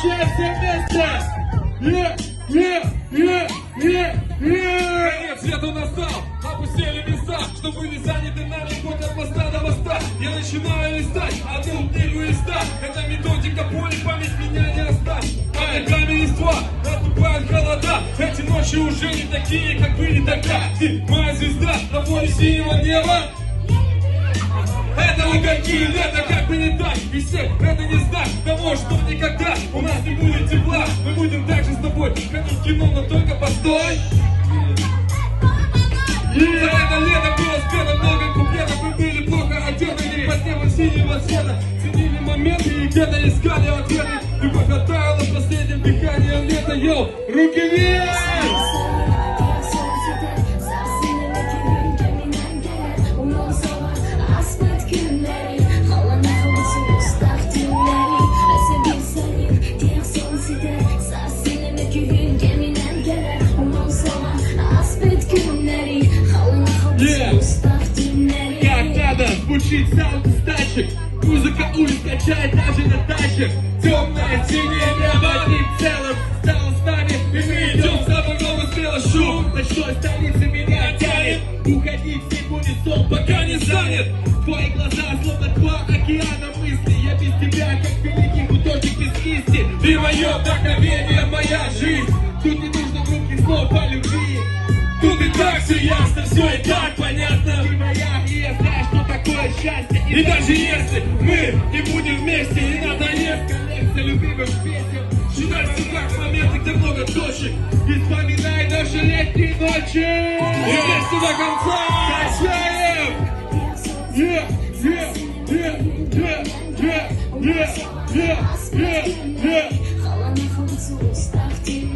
встречаем все вместе! Конец лета настал, опустили места, что были заняты нами хоть от моста до моста. Я начинаю листать одну книгу листа. Это методика боли, память меня не оставит. А ногами листва наступают холода. Эти ночи уже не такие, как были тогда. Ты моя звезда на фоне синего неба. Это угольки, лето как бы не так. И всех это не знак того, что никогда у нас не будет тепла. Мы будем также с тобой ходить в кино, но только постой. За это лето было спето много куплетов. Мы были плохо одеты под небом синего цвета. Ценили моменты и где-то искали ответы. Любовь оттаяла последним дыханием лета. Йоу, руки вверх! Как надо звучит саунд стачек. Музыка улиц качает даже на тачках. Темное синее небо одним целым стало с нами. И мы идем с тобой много смело. Шум ночной столицы меня тянет. Уходить в них унисон, пока не занят. Твои глаза словно два океана мыслей. Я без тебя как великий художник без кисти. Ты мое вдохновение, моя жизнь. Тут не нужно громких слов по любви. Тут и так все ясно, все и так понятно. Ты моя, и я знаю, что такое счастье. И даже если мы не будем вместе, и надоест коллекция любимых песен. Считай как моменты, где много точек. И вспоминай наши летние ночи. И вместе до конца качаем.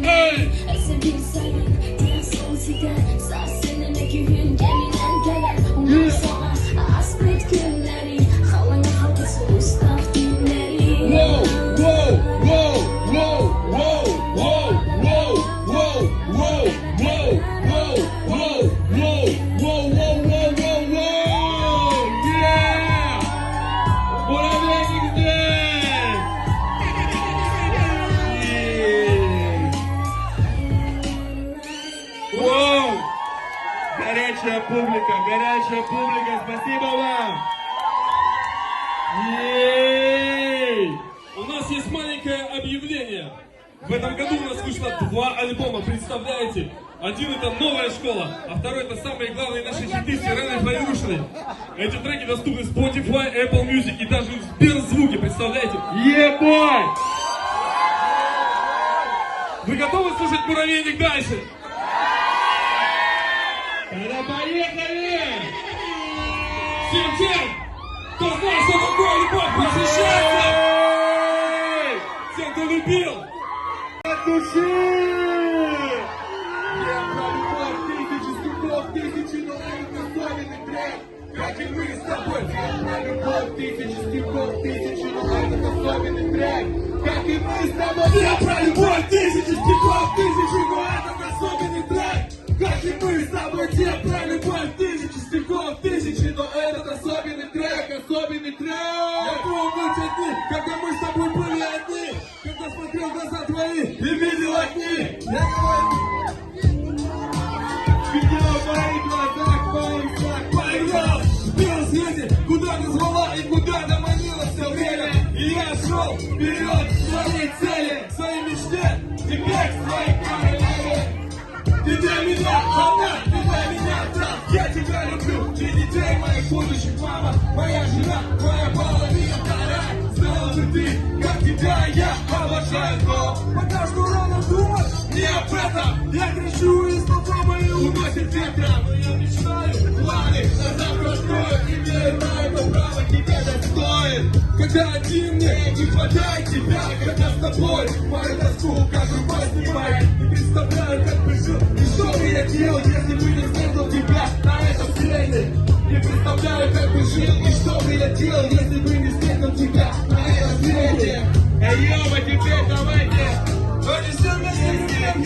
Эй! Горячая публика, спасибо вам! У нас есть маленькое объявление. В этом году у нас вышло 2 альбома, представляете? Один это новая школа, а второй это самые главные наши хиты Сирены Файрушины. Эти треки доступны в Spotify, Apple Music и даже в Сберзвуке, представляете? Ебой! Вы готовы слушать «Муравейник» дальше? Тогда поехали! Всем тем, кто знает, что такое любовь, посвящается! Всем, кто любил! От души! Я про любовь, тысячи стихов, тысячи новых особенных трек. Как и мы с тобой. Я про любовь, тысячи стихов, тысячи новых особенных трек. Как и мы с тобой. Я про любовь, тысячи стихов, тысячи новых особенных трек. Как и мы с тобой, те про любовь, тысячи стихов, тысячи, но этот особенный трек, особенный трек. Я помню те дни, когда мы с тобой были одни, когда смотрел в глаза твои и видел огни. Я видел в моих глазах, в моих снах, поиграл, бил в свете, куда ты звала и куда ты манила все время. И я шел вперед к своей цели, к своей мечте, теперь к своей королеве. Ты для меня одна, ты для меня одна. Я тебя люблю, ты детей моих будущих, мама, моя жена, моя половина вторая. Знала бы ты, как тебя я обожаю, но пока что рано думать не об этом. Я кричу, и слова мои уносят ветром. Но я мечтаю, планы на завтра строю, и верю на это право тебе достоин. Когда один мне не хватает тебя, когда с тобой мою тоску как рукой снимает. Не представляю, как бы жил, и что бы я делал, если бы не встретил тебя на этом свете. Не представляю, как бы жил, и что бы я делал, если бы не встретил тебя на этом свете. Эй, ёба, теперь давайте понесем вместе всем,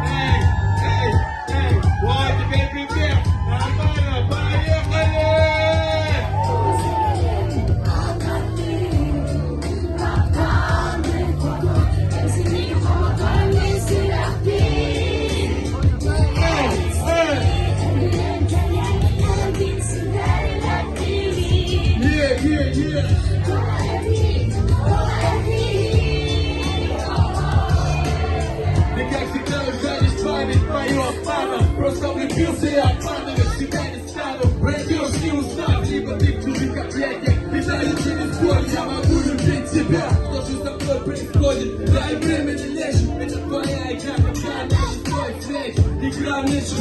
эй, эй, эй, вот теперь припев, нормально, поехали!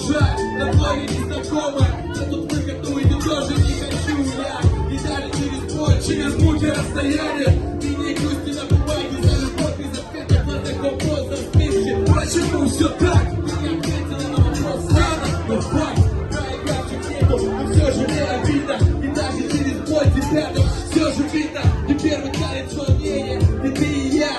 Жаль, тобой незнакомая, я тут выход уйти тоже не хочу. Я и далее через боль, через муки расстояние. И не грусти на бумаге за любовь без ответа. Глазах вопрос за смерти. Почему все так? Ты не ответила на вопрос странно, но факт. Проигравших нету, но все же не обидно. И даже через боль тебя там все же видно. И первый танец волнения, и ты и я.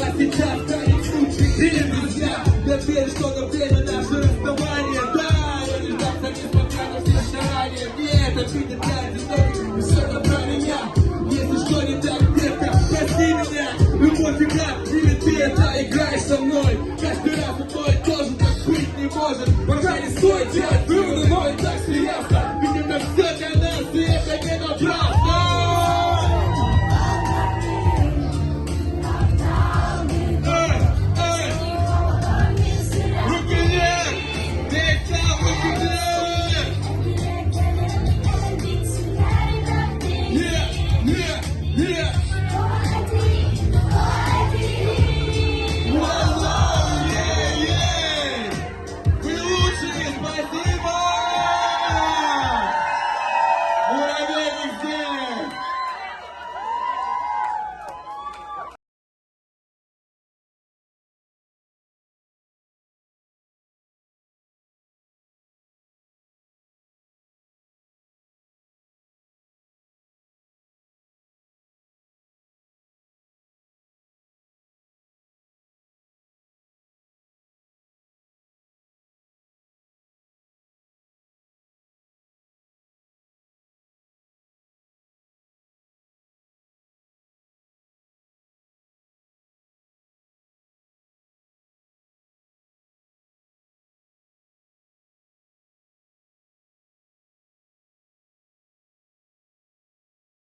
А сейчас танец лучший день, друзья. Я верю, что на время наше расставание. Да, я не ждался, несмотря на все старания. Нет, обидно для одиноких, и все на меня. Если что не так, детка, прости меня. Любовь игра,